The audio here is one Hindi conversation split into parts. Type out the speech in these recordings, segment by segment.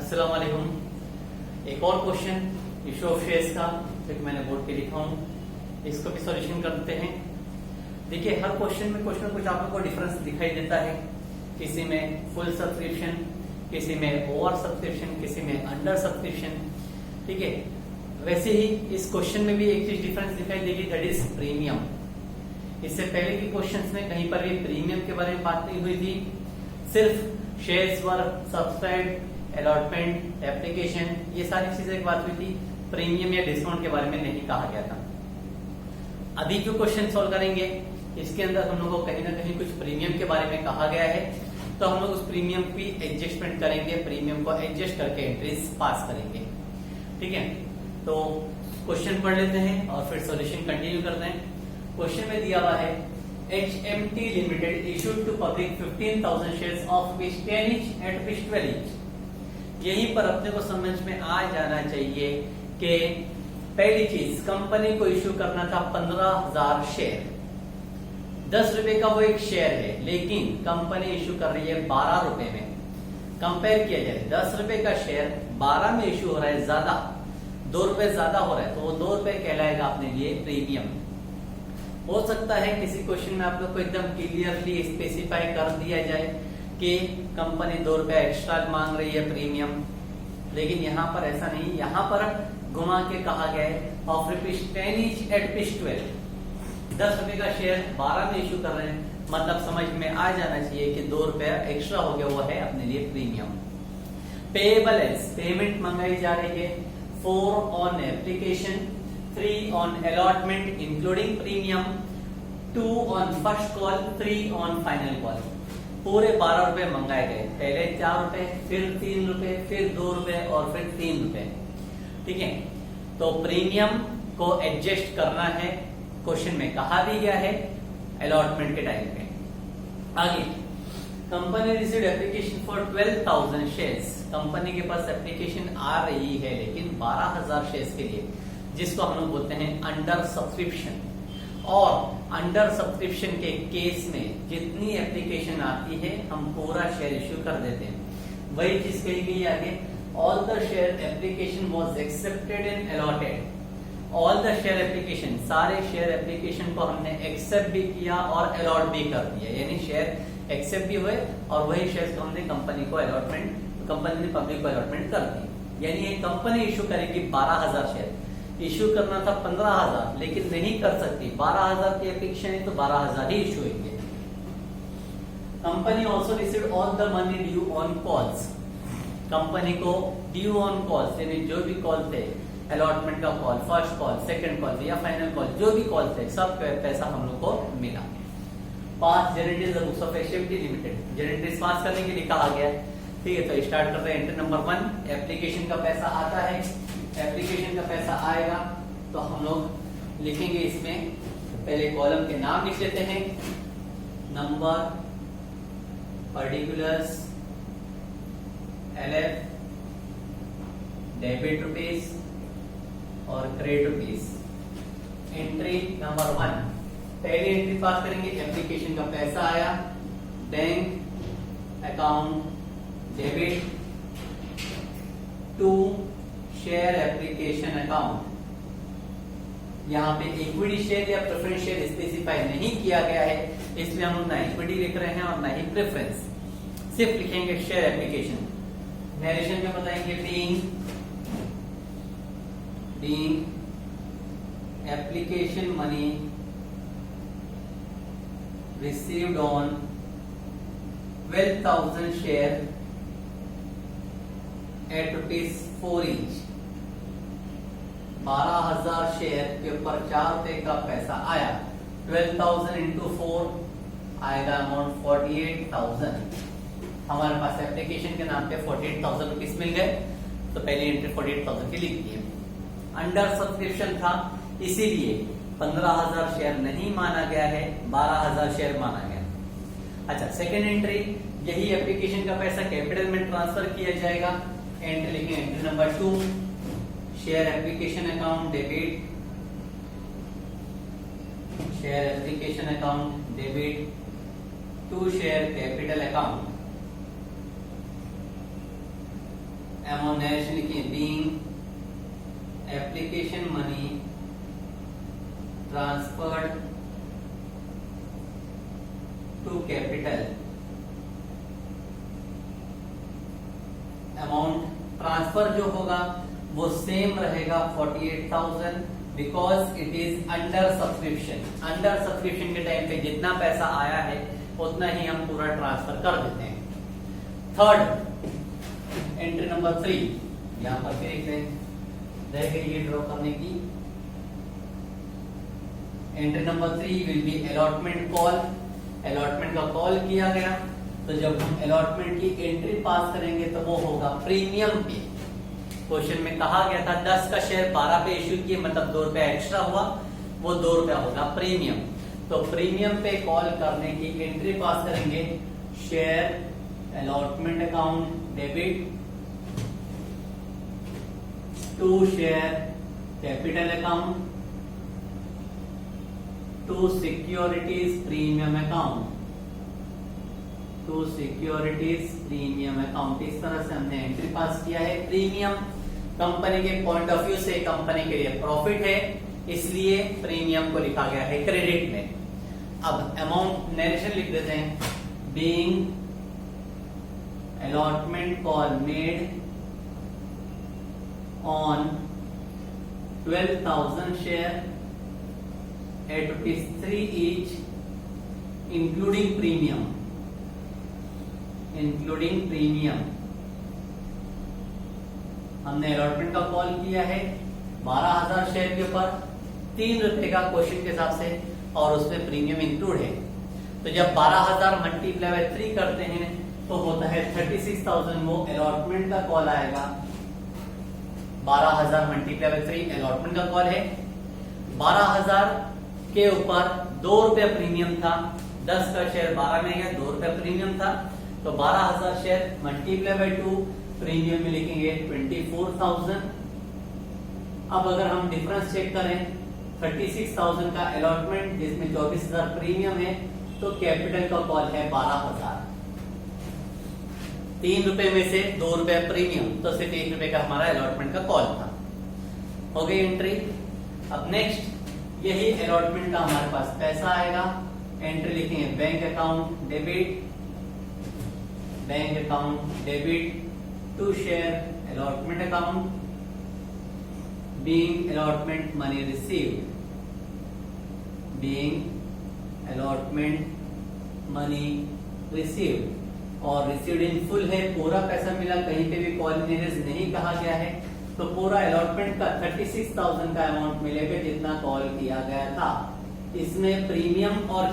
अस्सलाम वालेकुम। एक और क्वेश्चन इशू ऑफ शेयर्स का जो कि मैंने बोर्ड पे लिखा हूँ, इसको भी सॉल्यूशन करते हैं। देखिए, हर क्वेश्चन में कुछ ना कुछ आप लोग को डिफरेंस दिखाई देता है। किसी में फुल सब्सक्रिप्शन, किसी में ओवर सब्सक्रिप्शन, किसी में अंडर सब्सक्रिप्शन। ठीक है, वैसे ही इस क्वेश्चन में भी एक चीज डिफरेंस दिखाई देगी, दैट इज प्रीमियम। इससे पहले के क्वेश्चंस में कहीं पर भी प्रीमियम के बारे में बात नहीं हुई थी, सिर्फ शेयर्स वर सब्सक्राइब, अलॉटमेंट, एप्लीकेशन, ये सारी चीजें की बात हुई थी। प्रीमियम या डिस्काउंट के बारे में नहीं कहा गया था। अभी जो क्वेश्चन सॉल्व करेंगे इसके अंदर हम लोग को कहीं ना कहीं कुछ प्रीमियम के बारे में कहा गया है, तो हम लोग उस प्रीमियम की एडजस्टमेंट करेंगे, प्रीमियम को एडजस्ट करके एंट्रीज पास करेंगे। ठीक है, तो क्वेश्चन पढ़ लेते हैं और फिर सॉल्यूशन कंटिन्यू करते हैं। क्वेश्चन में दिया हुआ है HMT Limited issued to public 15,000 shares of which 10 each at which 12 each। यहीं पर अपने को समझ में आ जाना चाहिए कि पहली चीज, कंपनी को इश्यू करना था 15,000 शेयर। 10 रुपए का वो एक शेयर है, लेकिन कंपनी इश्यू कर रही है 12 रुपए में। कंपेयर किया जाए, 10 रुपए का शेयर 12 में इश्यू हो रहा है, ज्यादा 2 रुपए ज्यादा हो रहा है, तो वो 2 रुपए कहलाएगा अपने लिए प्रीमियम। हो सकता है किसी क्वेश्चन में आप लोग को एकदम क्लियरली स्पेसिफाई कर दिया जाए कि कंपनी 2 रुपए एक्स्ट्रा मांग रही है प्रीमियम, लेकिन यहाँ पर ऐसा नहीं। यहाँ पर घुमा के कहा गया है of rupees 10 each at rupees 12। 10 रुपए का शेयर 12 में इश्यू कर रहे हैं, मतलब समझ में आ जाना चाहिए कि 2 रुपए एक्स्ट्रा हो गया, वो है अपने लिए प्रीमियम। पेएबल एज, पेमेंट मंगाई जा रही है 4 on application, 3 on allotment including premium, 2 on first call, 3 on final call. पूरे 12 रुपए मंगाए गए, पहले 4 रुपए, फिर 3 रुपए, फिर 2 रुपए और फिर 3 रुपए। ठीक है, तो प्रीमियम को एडजस्ट करना है, क्वेश्चन में कहा भी गया है अलॉटमेंट के टाइम पे। आगे, company received application for 12,000 shares. Company के पास एप्लीकेशन आ रही है लेकिन 12,000 शेयर्स के लिए, जिसको हम लोग बोलते हैं अंडर सब्सक्रिप्शन। और अंडर सब्सक्रिप्शन के केस में जितनी एप्लीकेशन आती है हम पूरा शेयर इश्यू कर देते हैं। वही चीज कही गई आगे, all the share application was accepted and allotted. All the share application, सारे शेयर एप्लीकेशन को हमने एक्सेप्ट भी किया और अलॉट भी कर दिया, यानी शेयर एक्सेप्ट भी हुए और वही शेयर को हमने कंपनी को अलॉटमेंट, कंपनी ने पब्लिक को अलॉटमेंट कर दी। यानी ये कंपनी इश्यू करेगी 12,000 शेयर। इश्यू करना था 15,000, लेकिन नहीं कर सकती, 12,000 की एप्लीकेशन है तो 12,000 ही इश्यू होंगे। Company also received all the money due on calls. Company को ड्यू ऑन कॉल्स, यानी जो भी कॉल थे, अलॉटमेंट का call, first call, second call या फाइनल कॉल, जो भी कॉल थे, सब पैसा हम लोग को मिला। पास जेनेटरीज बुक्स ऑफ HMT लिमिटेड, जेनेटरीज पास करने के लिए कहा गया। ठीक है, तो स्टार्ट करते हैं। एंट्री नंबर 1, एप्लीकेशन का पैसा आता है। एप्लीकेशन का पैसा आएगा तो हम लोग लिखेंगे इसमें, पहले कॉलम के नाम लिख लेते हैं, number, particulars, LF, debit rupees और क्रेडिट रुपीज। एंट्री नंबर 1, पहली एंट्री पास करेंगे, एप्लीकेशन का पैसा आया, bank account debit to share application account. यहाँ पे इक्विटी शेयर या प्रेफरेंस शेयर स्पेसिफाई नहीं किया गया है, इसलिए हम ना इक्विटी लिख रहे हैं और ना ही प्रेफरेंस, सिर्फ लिखेंगे शेयर एप्लीकेशन। नरेशन में बताएंगे being application money received on 12,000 share eight rupees 4 each। 12,000 share के ऊपर 4 रुपए का पैसा आया, 12,000 इंटू 4 आएगा अमाउंट 48,000। हमारे पास एप्लीकेशन के नाम पे 48,000 रुपीज मिल गए, तो पहली एंट्री 48,000 की लिख दी है। अंडर सब्सक्रिप्शन था, इसीलिए 15,000 शेयर नहीं माना गया है, 12,000 शेयर माना गया। अच्छा, सेकेंड एंट्री, यही एप्लीकेशन का पैसा कैपिटल में ट्रांसफर किया जाएगा। एंट्री लिखेंगे, entry number 2, share application account debit, share application account debit to share capital account amount narration लिखिए being application money transferred to capital, amount transfer जो होगा वो सेम रहेगा 48,000 because it is under subscription. Under subscription के टाइम पे जितना पैसा आया है उतना ही हम पूरा ट्रांसफर कर देते हैं। थर्ड एंट्री नंबर 3, यहां पर फिर एक रह गई ये ड्रॉ करने की। Entry number 3 will be allotment call. Allotment का कॉल किया गया, तो जब हम अलॉटमेंट की एंट्री पास करेंगे तो वो होगा प्रीमियम पे। क्वेश्चन में कहा गया था 10 का शेयर 12 पे इश्यू किए, मतलब 2 रुपया एक्स्ट्रा हुआ, वो 2 रुपया होगा प्रीमियम। तो प्रीमियम पे कॉल करने की एंट्री पास करेंगे, share allotment account debit to share capital account to securities premium account, to securities premium account. इस तरह से हमने एंट्री पास किया है। प्रीमियम कंपनी के पॉइंट ऑफ व्यू से कंपनी के लिए प्रॉफिट है, इसलिए प्रीमियम को लिखा गया है क्रेडिट में। अब अमाउंट नरेशन लिख देते हैं, being allotment call made on 12,000 share at ₹3 each including premium, including premium. हमने अलॉटमेंट का कॉल किया है 12,000 शेयर के ऊपर, 3 रुपए का क्वेश्चन के हिसाब से, और उसमें प्रीमियम इंक्लूड है। तो जब 12,000 मल्टीप्लाई बाय 3 करते हैं तो होता है 36,000। वो अलॉटमेंट का कॉल आएगा। 12,000 मल्टीप्लाई बाय 3 अलॉटमेंट का कॉल है। 12,000 के ऊपर 2 रुपया प्रीमियम था, 10 का शेयर 12 में गया, 2 रुपया प्रीमियम था, तो 12,000 शेयर मल्टीप्लाई बाय 2 प्रीमियम में लिखेंगे 24,000। अब अगर हम डिफरेंस चेक करें, 36,000 का अलॉटमेंट जिसमें 24,000 प्रीमियम है, तो कैपिटल का कॉल है 12,000। 3 रुपए में से 2 रुपया प्रीमियम, तो सिर्फ 1 रुपए का हमारा अलॉटमेंट का कॉल था। हो गई एंट्री। अब नेक्स्ट यही अलॉटमेंट का हमारे पास पैसा आएगा। एंट्री लिखेंगे bank account debit, bank account debit to share allotment account being allotment money received, being allotment money received, और रिसीव्ड इन फुल है, पूरा पैसा मिला, कहीं पे भी कॉलिनेज नहीं कहा गया है, तो पूरा अलॉटमेंट का 36,000 का अमाउंट मिलेगा जितना कॉल किया गया था। इसमें प्रीमियम और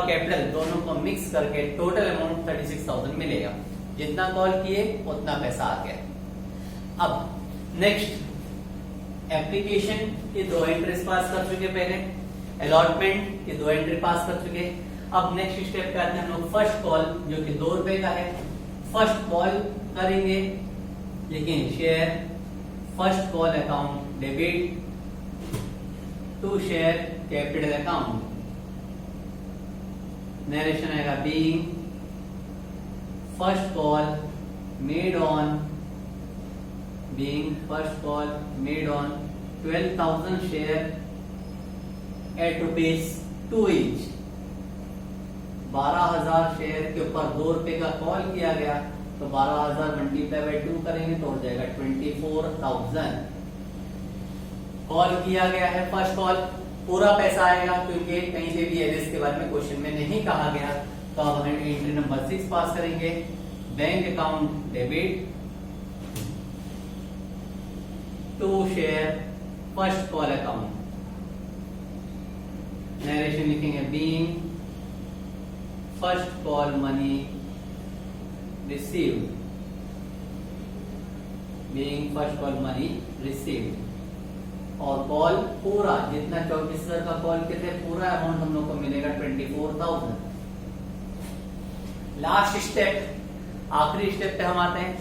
कैपिटल दोनों को मिक्स करके टोटल अमाउंट 36,000 मिलेगा। जितना कॉल किए उतना पैसा आ गया। अब नेक्स्ट एप्लीकेशन के 2 एंट्रीज पास कर चुके, पहले अलॉटमेंट के 2 एंट्री पास कर चुके। अब नेक्स्ट स्टेप पे आते हैं हम लोग फर्स्ट कॉल, जो कि 2 रुपए का है। फर्स्ट कॉल करेंगे, लेकिन share first call account debit to share capital account. Narration आएगा being first call made on, being first call made on 12,000 share at ₹2 each. 12,000 share के ऊपर 2 रुपए का कॉल किया गया, तो 12,000 मल्टीप्लाई बाय 2 करेंगे तो हो जाएगा 24,000। कॉल किया गया है फर्स्ट कॉल, पूरा पैसा आएगा क्योंकि कहीं से भी एलएस के बारे में क्वेश्चन में नहीं कहा गया। तो अब हम एंट्री नंबर 6 पास करेंगे, bank account debit to share first call account. Narration लिखेंगे being first call money received, being first call money received, और कॉल पूरा जितना 24,000 का कॉल किए थे पूरा अमाउंट हम लोग को मिलेगा 24,000। लास्ट स्टेप, आखिरी स्टेप पे हम आते हैं।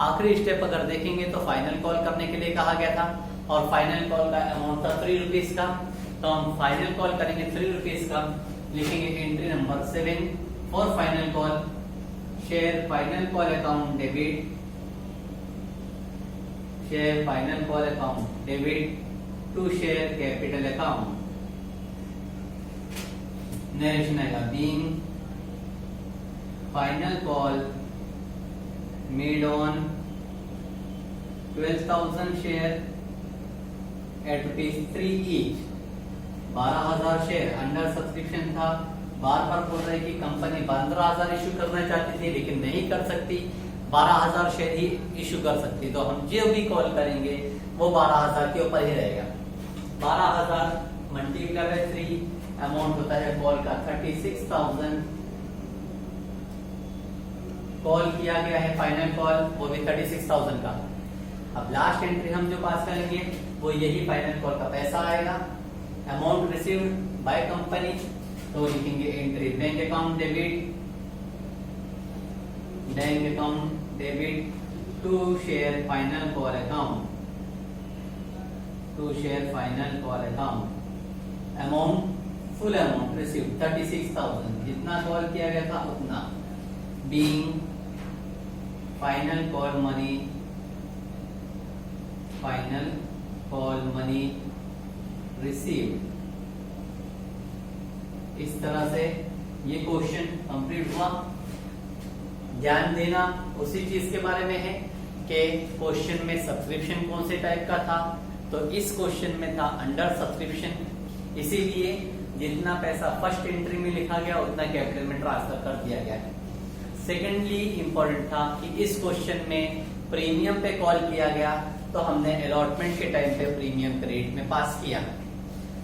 आखिरी स्टेप अगर देखेंगे तो फाइनल कॉल करने के लिए कहा गया था, और फाइनल कॉल का अमाउंट था 3 रुपीज का। तो हम फाइनल कॉल करेंगे 3 रुपीज का, लिखेंगे entry number 7 for final call share final call account debit, share final call account debit to share capital account. Narration आएगा being final call made on 12,000 share at ₹3 each. 12,000 share under subscription था। बार बार बोल रहे कि कंपनी 15,000 इश्यू करना चाहती थी लेकिन नहीं कर सकती, 12,000 शेयर ही इश्यू कर सकती। तो हम जो भी कॉल करेंगे वो 12,000 के ऊपर ही रहेगा। 12,000 मल्टीप्लाई बाय 3, अमाउंट होता है कॉल का 36,000। कॉल किया गया है फाइनल कॉल, वो भी 36,000 का। अब लास्ट एंट्री हम जो पास करेंगे वो यही फाइनल कॉल का पैसा आएगा। अमाउंट रिसीव्ड बाय कंपनी, तो लिखेंगे entry bank account debit, bank account debit to share final call account, to share final call account. Amount full amount received 36,000, जितना कॉल किया गया था उतना। Being final call money, final call money received. इस तरह से ये क्वेश्चन कंप्लीट हुआ। ध्यान देना उसी चीज के बारे में है कि क्वेश्चन में सब्सक्रिप्शन कौन से टाइप का था, तो इस क्वेश्चन में था अंडर सब्सक्रिप्शन, इसीलिए जितना पैसा फर्स्ट एंट्री में लिखा गया उतना कैपिटल में ट्रांसफर कर दिया गया है। सेकेंडली इंपॉर्टेंट था कि इस क्वेश्चन में प्रीमियम पे कॉल किया गया, तो हमने अलॉटमेंट के टाइम पे प्रीमियम क्रेडिट में पास किया,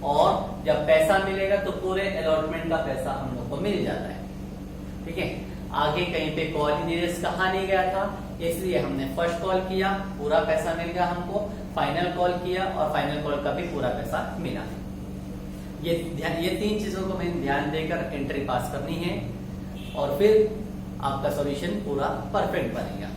और जब पैसा मिलेगा तो पूरे अलॉटमेंट का पैसा हम लोग को मिल जाता है। ठीक है, आगे कहीं पे कॉल इंजीनियर्स कहा नहीं गया था, इसलिए हमने फर्स्ट कॉल किया, पूरा पैसा मिल गया हमको, फाइनल कॉल किया और फाइनल कॉल का भी पूरा पैसा मिला। ये 3 चीजों को मैं ध्यान देकर एंट्री पास करनी है और फिर आपका सॉल्यूशन पूरा परफेक्ट बनेगा।